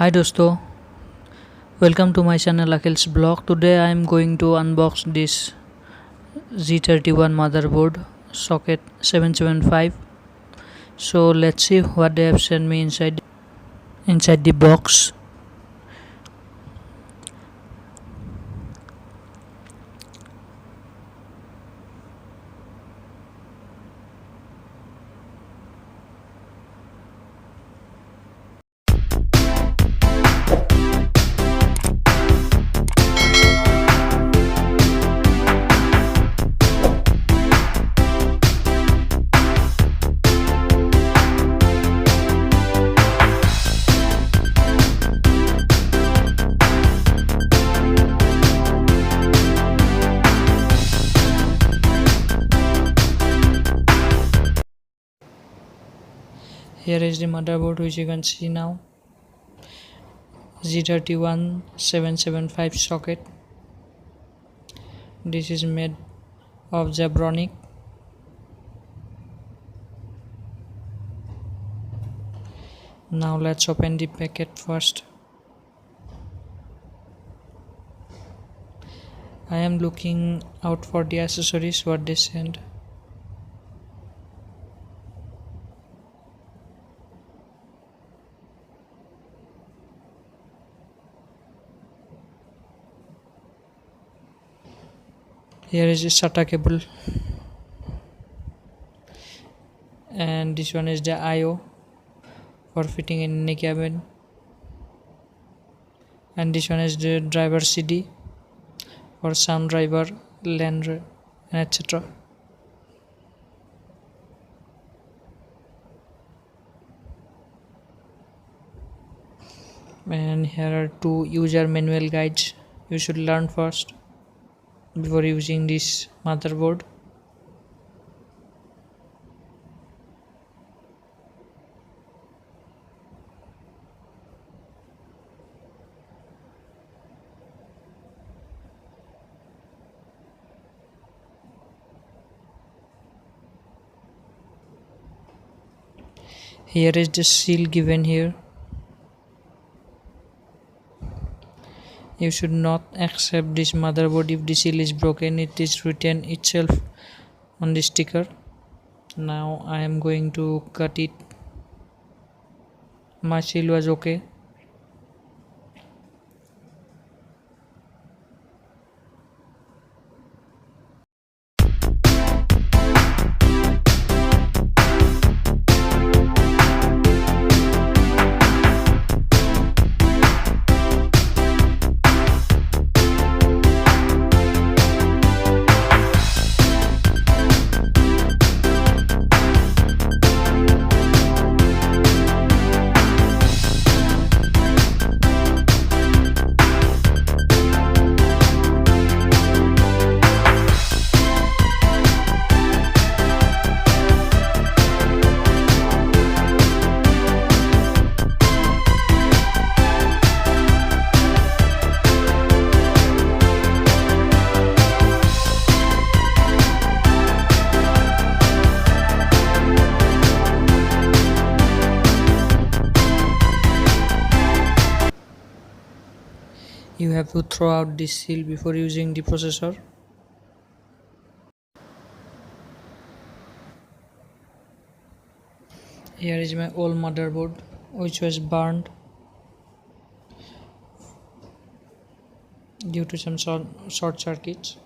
Hi dosto, welcome to my channel Akhil's blog. Today I am going to unbox this Z31 motherboard socket 775. So let's see what they have sent me inside the box. Here is the motherboard which you can see now. Z31 775 socket. This is made of Zebronics. Now let's open the packet first. I am looking out for the accessories what they sent. Here is the SATA cable, and this one is the I/O for fitting in any cabin, and this one is the driver CD for sound driver, LAN, and etc. And here are two user manual guides you should learn first before using this motherboard. Here is the seal given here. You should not accept this motherboard if the seal is broken. It is written itself on the sticker. Now I am going to cut it. My seal was okay. You have to throw out this seal before using the processor. Here is my old motherboard which was burned due to some short circuits.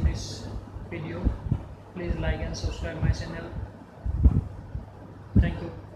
this video. Please like and subscribe my channel. Thank you.